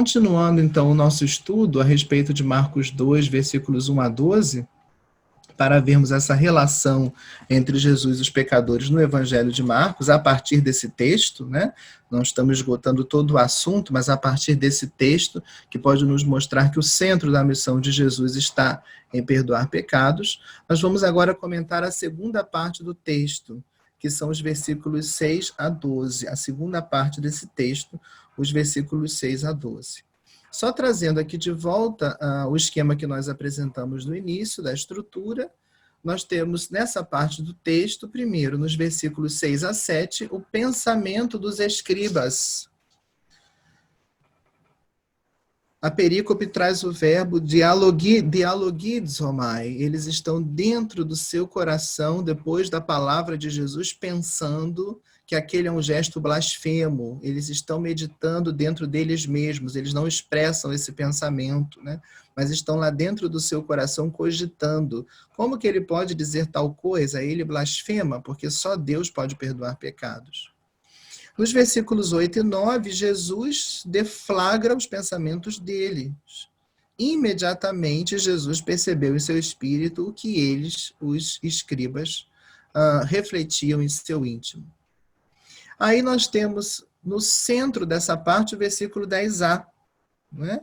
Continuando, então, o nosso estudo a respeito de Marcos 2, versículos 1 a 12, para vermos essa relação entre Jesus e os pecadores no Evangelho de Marcos, a partir desse texto, né? Não estamos esgotando todo o assunto, mas a partir desse texto, que pode nos mostrar que o centro da missão de Jesus está em perdoar pecados, nós vamos agora comentar a segunda parte do texto, que são os versículos 6 a 12. A segunda parte desse texto, os versículos 6 a 12. Só trazendo aqui de volta o esquema que nós apresentamos no início, da estrutura, nós temos nessa parte do texto, primeiro, nos versículos 6 a 7, o pensamento dos escribas. A perícope traz o verbo dialogizomai. Eles estão dentro do seu coração, depois da palavra de Jesus, pensando que aquele é um gesto blasfemo. Eles estão meditando dentro deles mesmos, eles não expressam esse pensamento, né? Mas estão lá dentro do seu coração cogitando. Como que ele pode dizer tal coisa? Ele blasfema, porque só Deus pode perdoar pecados. Nos versículos 8 e 9, Jesus deflagra os pensamentos deles. Imediatamente, Jesus percebeu em seu espírito o que eles, os escribas, refletiam em seu íntimo. Aí nós temos no centro dessa parte o versículo 10a, né?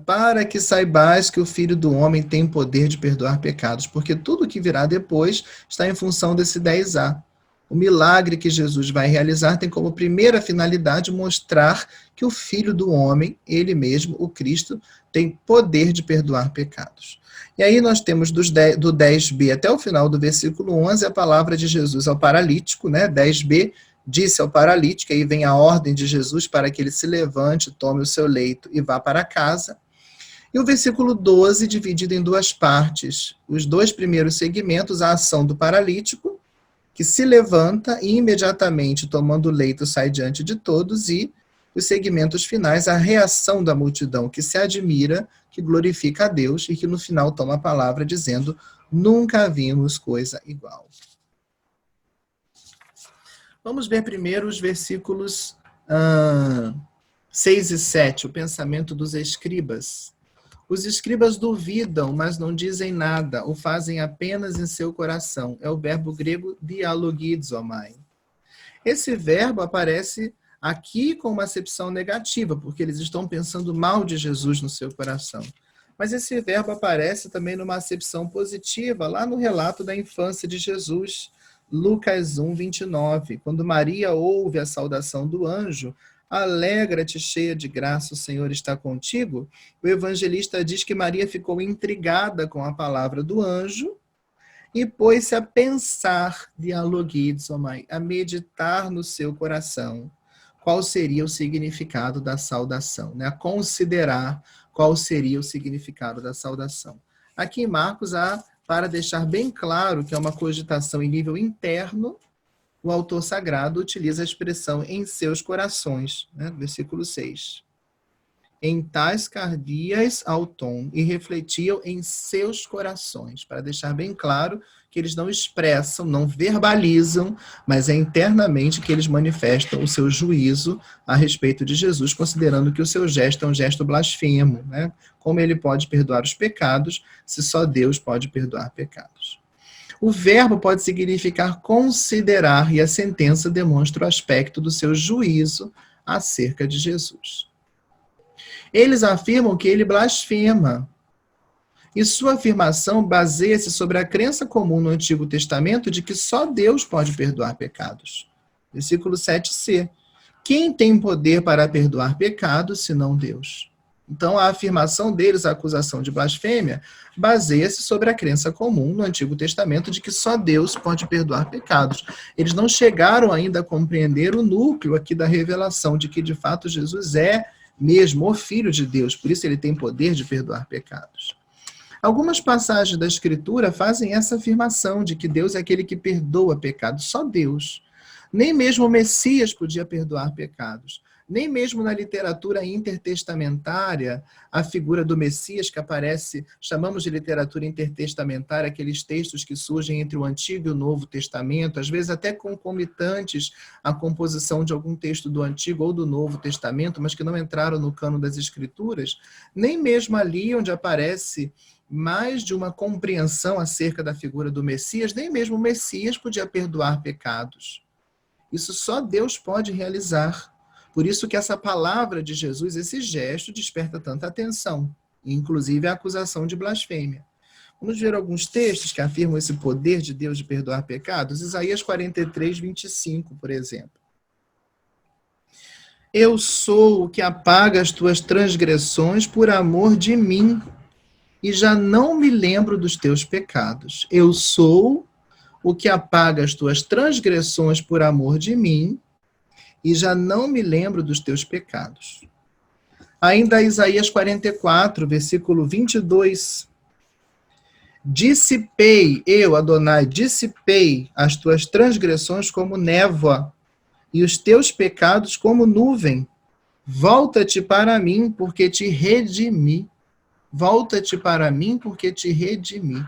Para que saibais que o Filho do Homem tem poder de perdoar pecados, porque tudo que virá depois está em função desse 10a. O milagre que Jesus vai realizar tem como primeira finalidade mostrar que o Filho do Homem, ele mesmo, o Cristo, tem poder de perdoar pecados. E aí nós temos do 10b até o final do versículo 11 a palavra de Jesus ao paralítico, né? 10b disse ao paralítico, aí vem a ordem de Jesus para que ele se levante, tome o seu leito e vá para casa. E o versículo 12 dividido em duas partes. Os dois primeiros segmentos, a ação do paralítico, que se levanta e imediatamente, tomando o leito, sai diante de todos, e os segmentos finais, a reação da multidão, que se admira, que glorifica a Deus, e que no final toma a palavra dizendo, nunca vimos coisa igual. Vamos ver primeiro os versículos 6 e 7, o pensamento dos escribas. Os escribas duvidam, mas não dizem nada, o fazem apenas em seu coração. É o verbo grego dialogizomai. Esse verbo aparece aqui com uma acepção negativa, porque eles estão pensando mal de Jesus no seu coração. Mas esse verbo aparece também numa acepção positiva, lá no relato da infância de Jesus, Lucas 1, 29. Quando Maria ouve a saudação do anjo, alegra-te, cheia de graça, o Senhor está contigo. O evangelista diz que Maria ficou intrigada com a palavra do anjo e pôs-se a pensar, dialogizomai, a meditar no seu coração qual seria o significado da saudação, né? A considerar qual seria o significado da saudação. Aqui em Marcos, para deixar bem claro que é uma cogitação em nível interno, o autor sagrado utiliza a expressão em seus corações, né? Versículo 6. Em tais cardias auton, e refletiam em seus corações, para deixar bem claro que eles não expressam, não verbalizam, mas é internamente que eles manifestam o seu juízo a respeito de Jesus, considerando que o seu gesto é um gesto blasfemo, né? Como ele pode perdoar os pecados, se só Deus pode perdoar pecados. O verbo pode significar considerar, e a sentença demonstra o aspecto do seu juízo acerca de Jesus. Eles afirmam que ele blasfema, e sua afirmação baseia-se sobre a crença comum no Antigo Testamento de que só Deus pode perdoar pecados. Versículo 7c. Quem tem poder para perdoar pecados, senão Deus? Então, a afirmação deles, a acusação de blasfêmia, baseia-se sobre a crença comum no Antigo Testamento de que só Deus pode perdoar pecados. Eles não chegaram ainda a compreender o núcleo aqui da revelação de que, de fato, Jesus é mesmo o Filho de Deus, por isso ele tem poder de perdoar pecados. Algumas passagens da Escritura fazem essa afirmação de que Deus é aquele que perdoa pecados, só Deus. Nem mesmo o Messias podia perdoar pecados. Nem mesmo na literatura intertestamentária, a figura do Messias que aparece, chamamos de literatura intertestamentária, aqueles textos que surgem entre o Antigo e o Novo Testamento, às vezes até concomitantes à composição de algum texto do Antigo ou do Novo Testamento, mas que não entraram no cano das Escrituras, nem mesmo ali onde aparece mais de uma compreensão acerca da figura do Messias, nem mesmo o Messias podia perdoar pecados. Isso só Deus pode realizar. Por isso que essa palavra de Jesus, esse gesto, desperta tanta atenção, inclusive a acusação de blasfêmia. Vamos ver alguns textos que afirmam esse poder de Deus de perdoar pecados. Isaías 43, 25, por exemplo. Eu sou o que apaga as tuas transgressões por amor de mim, e já não me lembro dos teus pecados. Eu sou o que apaga as tuas transgressões por amor de mim, e já não me lembro dos teus pecados. Ainda Isaías 44, versículo 22. Dissipei, eu, Adonai, dissipei as tuas transgressões como névoa, e os teus pecados como nuvem. Volta-te para mim, porque te redimi. Volta-te para mim, porque te redimi.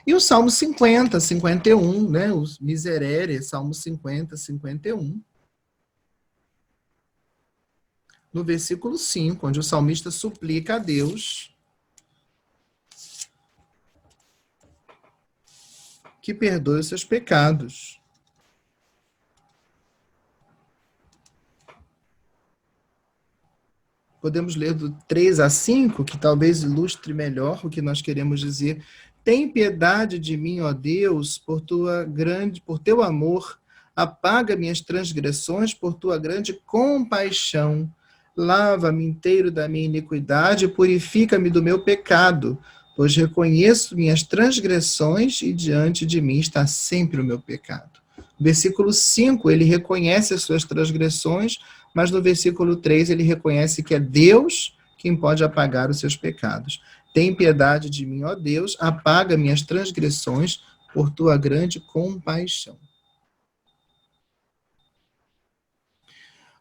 E o Salmo 50, 51, né? Os Miserere, Salmo 50, 51. No versículo 5, onde o salmista suplica a Deus que perdoe os seus pecados. Podemos ler do 3 a 5, que talvez ilustre melhor o que nós queremos dizer. Tem piedade de mim, ó Deus, por teu amor, apaga minhas transgressões por tua grande compaixão. Lava-me inteiro da minha iniquidade e purifica-me do meu pecado, pois reconheço minhas transgressões e diante de mim está sempre o meu pecado. Versículo 5, ele reconhece as suas transgressões, mas no versículo 3 ele reconhece que é Deus quem pode apagar os seus pecados. Tem piedade de mim, ó Deus, apaga minhas transgressões por tua grande compaixão.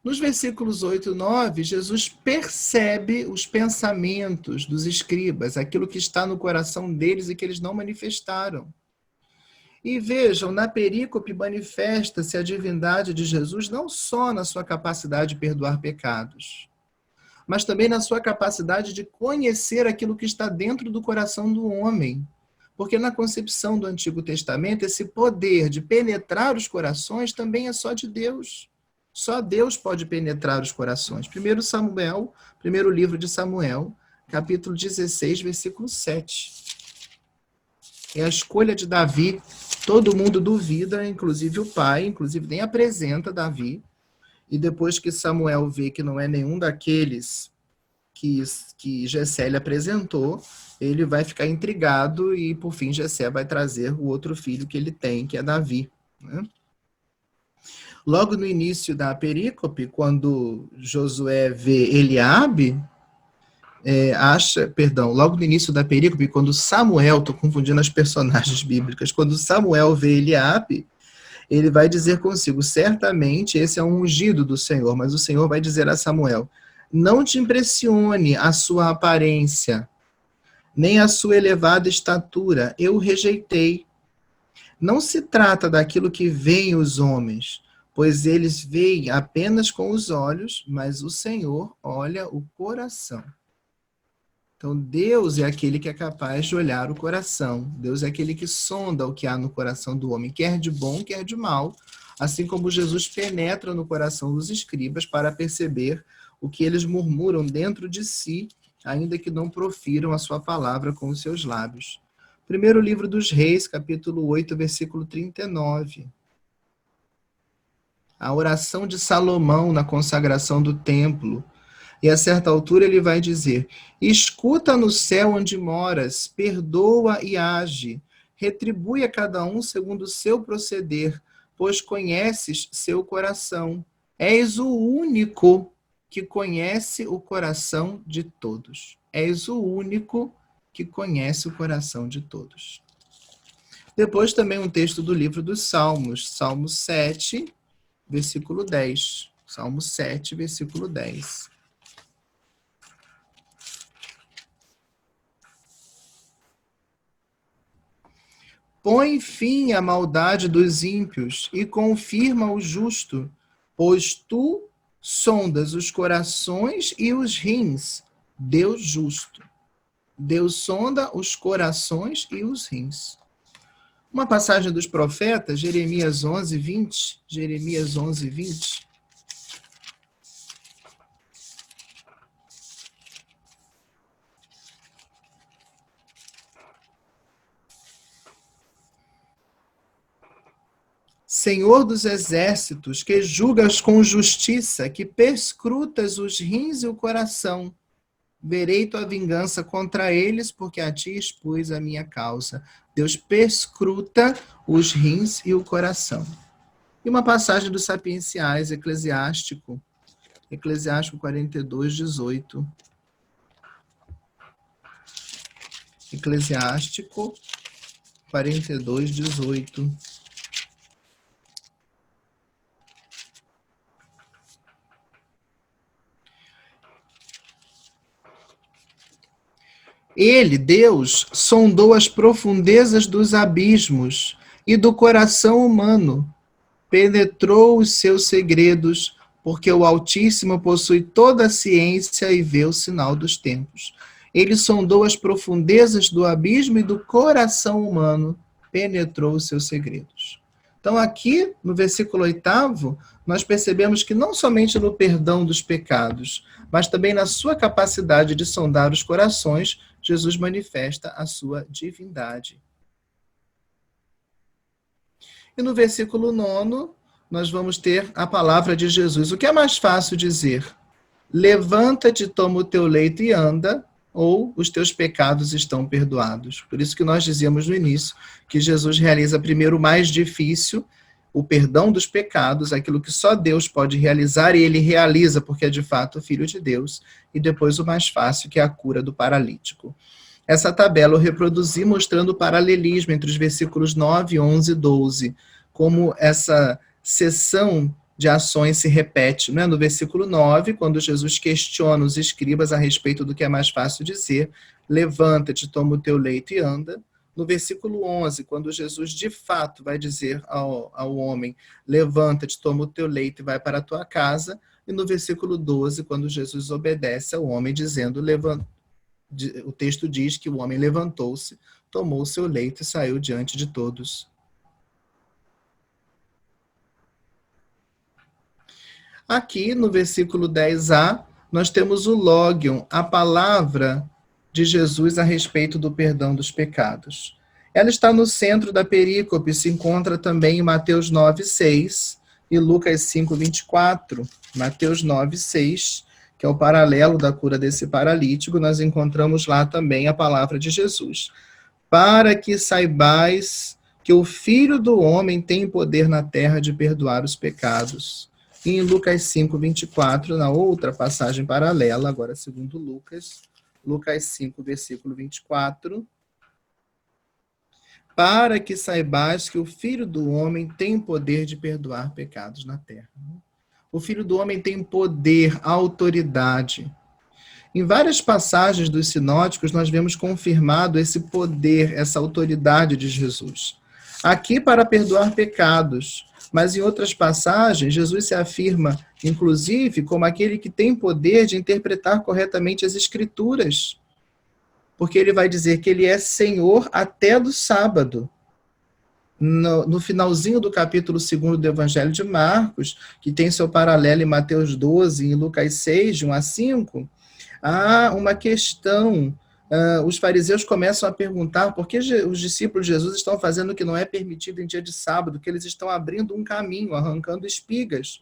Nos versículos 8 e 9, Jesus percebe os pensamentos dos escribas, aquilo que está no coração deles e que eles não manifestaram. E vejam, na perícope manifesta-se a divindade de Jesus não só na sua capacidade de perdoar pecados, mas também na sua capacidade de conhecer aquilo que está dentro do coração do homem. Porque na concepção do Antigo Testamento, esse poder de penetrar os corações também é só de Deus. Só Deus pode penetrar os corações. Primeiro livro de Samuel, capítulo 16, versículo 7. É a escolha de Davi. Todo mundo duvida, inclusive o pai, inclusive nem apresenta Davi. E depois que Samuel vê que não é nenhum daqueles que Jessé lhe apresentou, ele vai ficar intrigado e, por fim, Jessé vai trazer o outro filho que ele tem, que é Davi, né? Logo no início da perícope, quando Josué vê Eliabe, logo no início da perícope, quando Samuel, estou confundindo as personagens bíblicas, quando Samuel vê Eliabe, ele vai dizer consigo, certamente esse é um ungido do Senhor, mas o Senhor vai dizer a Samuel, não te impressione a sua aparência, nem a sua elevada estatura, eu o rejeitei. Não se trata daquilo que veem os homens, pois eles veem apenas com os olhos, mas o Senhor olha o coração. Então, Deus é aquele que é capaz de olhar o coração. Deus é aquele que sonda o que há no coração do homem, quer de bom, quer de mal. Assim como Jesus penetra no coração dos escribas para perceber o que eles murmuram dentro de si, ainda que não profiram a sua palavra com os seus lábios. Primeiro livro dos Reis, capítulo 8, versículo 39. A oração de Salomão na consagração do templo. E a certa altura ele vai dizer, escuta no céu onde moras, perdoa e age, retribui a cada um segundo o seu proceder, pois conheces seu coração. És o único que conhece o coração de todos. És o único que conhece o coração de todos. Depois também um texto do livro dos Salmos, Salmo 7, versículo 10. Salmo 7, versículo 10. Põe fim à maldade dos ímpios e confirma o justo, pois tu sondas os corações e os rins, Deus justo. Deus sonda os corações e os rins. Uma passagem dos profetas, Jeremias 11, 20. Jeremias 11, 20. Senhor dos exércitos, que julgas com justiça, que perscrutas os rins e o coração, verei tua vingança contra eles, porque a ti expus a minha causa. Deus perscruta os rins e o coração. E uma passagem dos Sapienciais, Eclesiástico 42, 18. Eclesiástico 42, 18. Ele, Deus, sondou as profundezas dos abismos e do coração humano, penetrou os seus segredos, porque o Altíssimo possui toda a ciência e vê o sinal dos tempos. Ele sondou as profundezas do abismo e do coração humano, penetrou os seus segredos. Então, aqui, no versículo 8º, nós percebemos que não somente no perdão dos pecados, mas também na sua capacidade de sondar os corações, Jesus manifesta a sua divindade. E no versículo 9, nós vamos ter a palavra de Jesus. O que é mais fácil dizer? Levanta-te, toma o teu leito e anda, ou os teus pecados estão perdoados. Por isso que nós dizíamos no início que Jesus realiza primeiro o mais difícil, o perdão dos pecados, aquilo que só Deus pode realizar, e ele realiza porque é de fato o Filho de Deus, e depois o mais fácil, que é a cura do paralítico. Essa tabela eu reproduzi mostrando o paralelismo entre os versículos 9, 11 e 12, como essa seção de ações se repete, né? No versículo 9, quando Jesus questiona os escribas a respeito do que é mais fácil dizer, levanta-te, toma o teu leito e anda. No versículo 11, quando Jesus de fato vai dizer ao homem, levanta-te, toma o teu leito e vai para a tua casa. E no versículo 12, quando Jesus obedece ao homem, dizendo, o texto diz que o homem levantou-se, tomou o seu leito e saiu diante de todos. Aqui no versículo 10a, nós temos o logion, a palavra de Jesus a respeito do perdão dos pecados. Ela está no centro da perícope, se encontra também em Mateus 9, 6 e Lucas 5, 24. Mateus 9, 6, que é o paralelo da cura desse paralítico, nós encontramos lá também a palavra de Jesus. Para que saibais que o Filho do Homem tem poder na terra de perdoar os pecados. E em Lucas 5, 24, na outra passagem paralela, agora segundo Lucas 5, versículo 24, para que saibais que o Filho do Homem tem poder de perdoar pecados na terra. O Filho do Homem tem poder, autoridade. Em várias passagens dos sinóticos, nós vemos confirmado esse poder, essa autoridade de Jesus. Aqui para perdoar pecados, mas em outras passagens, Jesus se afirma, inclusive, como aquele que tem poder de interpretar corretamente as Escrituras. Porque ele vai dizer que ele é Senhor até do sábado. No finalzinho do capítulo 2 do Evangelho de Marcos, que tem seu paralelo em Mateus 12 e em Lucas 6, de 1 a 5, há uma questão. Os fariseus começam a perguntar por que os discípulos de Jesus estão fazendo o que não é permitido em dia de sábado, que eles estão abrindo um caminho, arrancando espigas.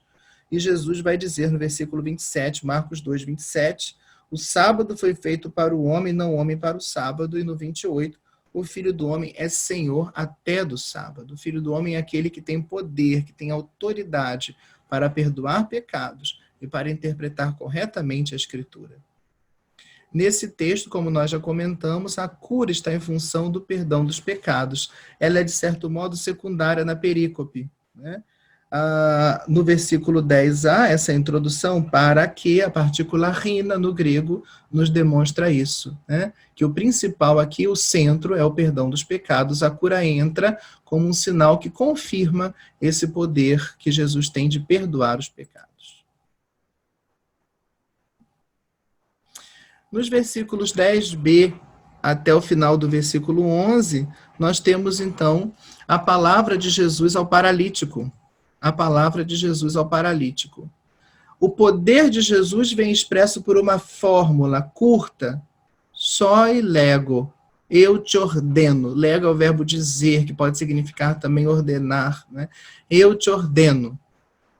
E Jesus vai dizer no versículo 27, Marcos 2, 27, o sábado foi feito para o homem, não o homem para o sábado. E no 28, o Filho do Homem é Senhor até do sábado. O Filho do Homem é aquele que tem poder, que tem autoridade para perdoar pecados e para interpretar corretamente a Escritura. Nesse texto, como nós já comentamos, a cura está em função do perdão dos pecados. Ela é, de certo modo, secundária na perícope, né? no versículo 10a, essa introdução, para que a partícula rina no grego nos demonstra isso, né? Que o principal aqui, o centro, é o perdão dos pecados. A cura entra como um sinal que confirma esse poder que Jesus tem de perdoar os pecados. Nos versículos 10b até o final do versículo 11, nós temos então a palavra de Jesus ao paralítico. A palavra de Jesus ao paralítico. O poder de Jesus vem expresso por uma fórmula curta, soi lego, eu te ordeno. Lego é o verbo dizer, que pode significar também ordenar, né? Eu te ordeno.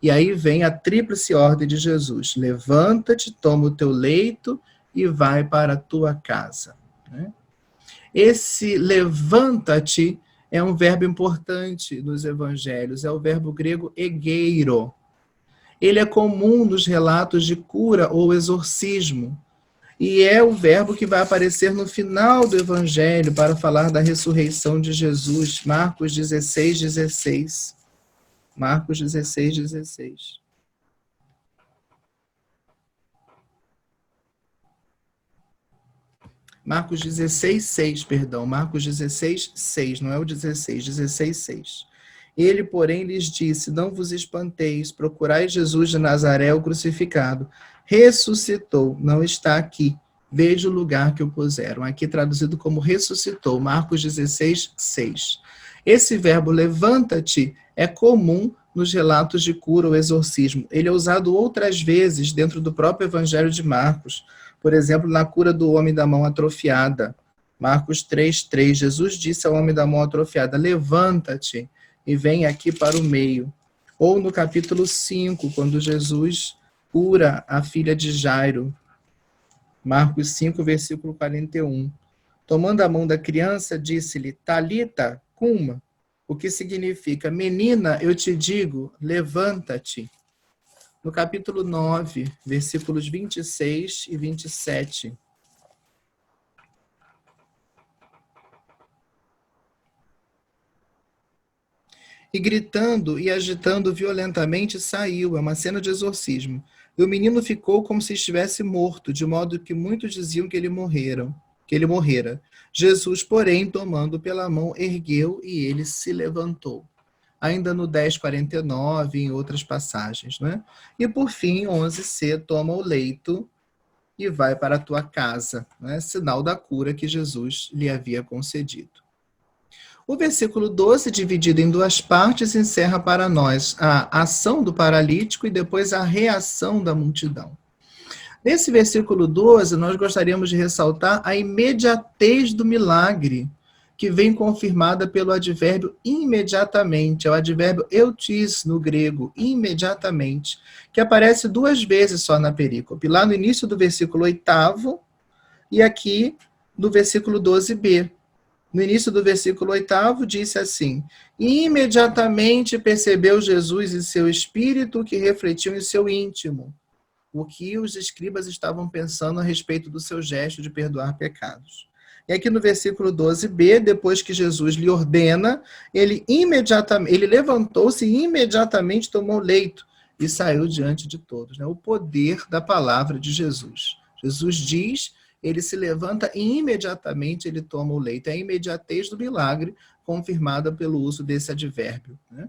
E aí vem a tríplice ordem de Jesus: levanta-te, toma o teu leito e vai para a tua casa. Né? Esse levanta-te é um verbo importante nos evangelhos, é o verbo grego egeiro. Ele é comum nos relatos de cura ou exorcismo, e é o verbo que vai aparecer no final do evangelho para falar da ressurreição de Jesus, Marcos 16, 16. Marcos 16, 16. Marcos 16, 6, perdão. Marcos 16, 6, não é o 16, 16, 6. Ele, porém, lhes disse: não vos espanteis, procurai Jesus de Nazaré, o crucificado. Ressuscitou, não está aqui. Veja o lugar que o puseram. Aqui traduzido como ressuscitou, Marcos 16, 6. Esse verbo levanta-te é comum nos relatos de cura ou exorcismo. Ele é usado outras vezes dentro do próprio Evangelho de Marcos. Por exemplo, na cura do homem da mão atrofiada. Marcos 3:3. Jesus disse ao homem da mão atrofiada: levanta-te e vem aqui para o meio. Ou no capítulo 5, quando Jesus cura a filha de Jairo. Marcos 5, versículo 41. Tomando a mão da criança, disse-lhe: Talita cuma, o que significa: menina, eu te digo, levanta-te. No capítulo 9, versículos 26 e 27. E gritando e agitando violentamente saiu, é uma cena de exorcismo. E o menino ficou como se estivesse morto, de modo que muitos diziam que ele morrera. Jesus, porém, tomando pela mão, ergueu e ele se levantou. Ainda no 10:49, em outras passagens, né? E por fim, 11c, toma o leito e vai para a tua casa, né? Sinal da cura que Jesus lhe havia concedido. O versículo 12, dividido em duas partes, encerra para nós a ação do paralítico e depois a reação da multidão. Nesse versículo 12, nós gostaríamos de ressaltar a imediatez do milagre, que vem confirmada pelo advérbio imediatamente, é o advérbio eutis no grego, imediatamente, que aparece duas vezes só na perícope, lá no início do versículo 8º e aqui no versículo 12b. No início do versículo 8º, disse assim: e imediatamente percebeu Jesus em seu espírito que refletiu em seu íntimo o que os escribas estavam pensando a respeito do seu gesto de perdoar pecados. E aqui no versículo 12b, depois que Jesus lhe ordena, ele levantou-se e imediatamente tomou leito e saiu diante de todos. Né? O poder da palavra de Jesus. Jesus diz, ele se levanta e imediatamente ele toma o leito. É a imediatez do milagre confirmada pelo uso desse advérbio. Né?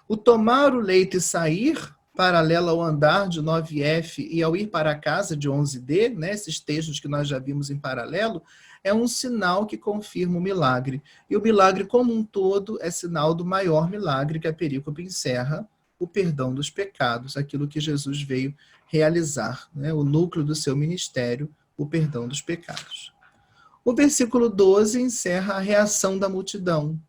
O tomar o leito e sair, paralelo ao andar de 9F e ao ir para casa de 11D, né, esses textos que nós já vimos em paralelo, é um sinal que confirma o milagre. E o milagre como um todo é sinal do maior milagre que a perícope encerra, o perdão dos pecados, aquilo que Jesus veio realizar, né, o núcleo do seu ministério, o perdão dos pecados. O versículo 12 encerra a reação da multidão.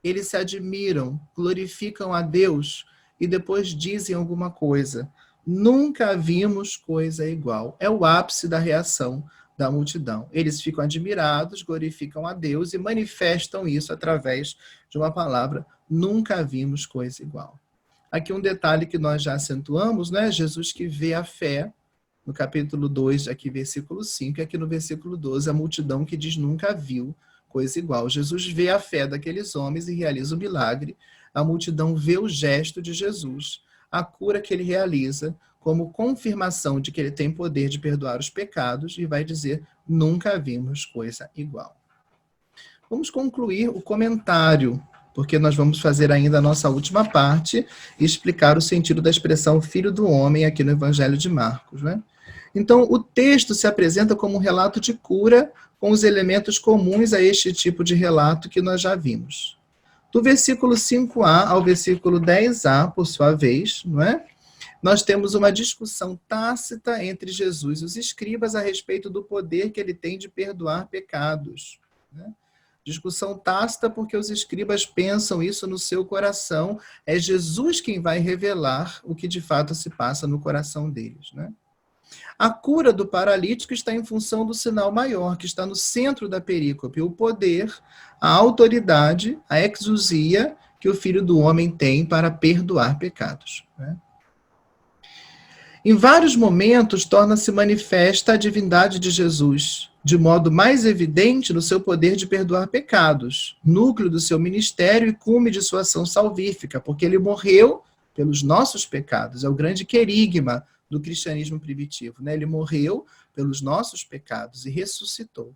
Eles se admiram, glorificam a Deus e depois dizem alguma coisa. Nunca vimos coisa igual. É o ápice da reação da multidão. Eles ficam admirados, glorificam a Deus e manifestam isso através de uma palavra. Nunca vimos coisa igual. Aqui um detalhe que nós já acentuamos, né? Jesus que vê a fé, no capítulo 2, aqui versículo 5, e aqui no versículo 12, a multidão que diz nunca viu coisa igual. Jesus vê a fé daqueles homens e realiza o milagre, a multidão vê o gesto de Jesus, a cura que ele realiza, como confirmação de que ele tem poder de perdoar os pecados, e vai dizer: nunca vimos coisa igual. Vamos concluir o comentário, porque nós vamos fazer ainda a nossa última parte e explicar o sentido da expressão Filho do Homem aqui no Evangelho de Marcos, né? Então, o texto se apresenta como um relato de cura com os elementos comuns a este tipo de relato que nós já vimos. Do versículo 5a ao versículo 10a, por sua vez, não é? Nós temos uma discussão tácita entre Jesus e os escribas a respeito do poder que ele tem de perdoar pecados, né? Discussão tácita porque os escribas pensam isso no seu coração. É Jesus quem vai revelar o que de fato se passa no coração deles, né? A cura do paralítico está em função do sinal maior, que está no centro da perícope, o poder, a autoridade, a exousia que o Filho do Homem tem para perdoar pecados, né? Em vários momentos, torna-se manifesta a divindade de Jesus, de modo mais evidente no seu poder de perdoar pecados, núcleo do seu ministério e cume de sua ação salvífica, porque ele morreu pelos nossos pecados. É o grande querigma do cristianismo primitivo, né? Ele morreu pelos nossos pecados e ressuscitou.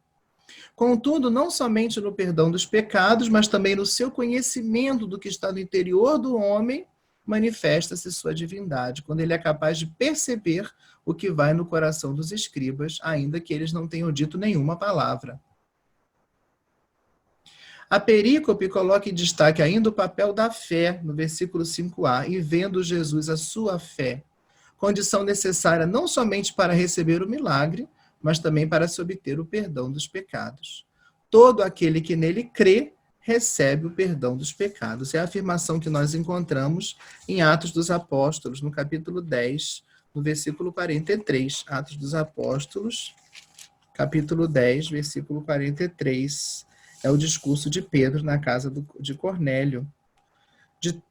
Contudo, não somente no perdão dos pecados, mas também no seu conhecimento do que está no interior do homem, manifesta-se sua divindade, quando ele é capaz de perceber o que vai no coração dos escribas, ainda que eles não tenham dito nenhuma palavra. A perícope coloca em destaque ainda o papel da fé, no versículo 5a, e vendo Jesus a sua fé, condição necessária não somente para receber o milagre, mas também para se obter o perdão dos pecados. Todo aquele que nele crê, recebe o perdão dos pecados. É a afirmação que nós encontramos em Atos dos Apóstolos, no capítulo 10, no versículo 43. Atos dos Apóstolos, capítulo 10, versículo 43. É o discurso de Pedro na casa de Cornélio.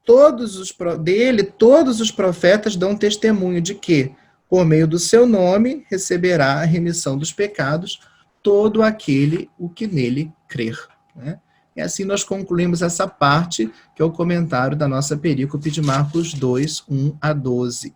Todos os profetas dão testemunho de que, por meio do seu nome, receberá a remissão dos pecados todo aquele o que nele crer, né? E assim nós concluímos essa parte, que é o comentário da nossa perícope de Marcos 2, 1 a 12.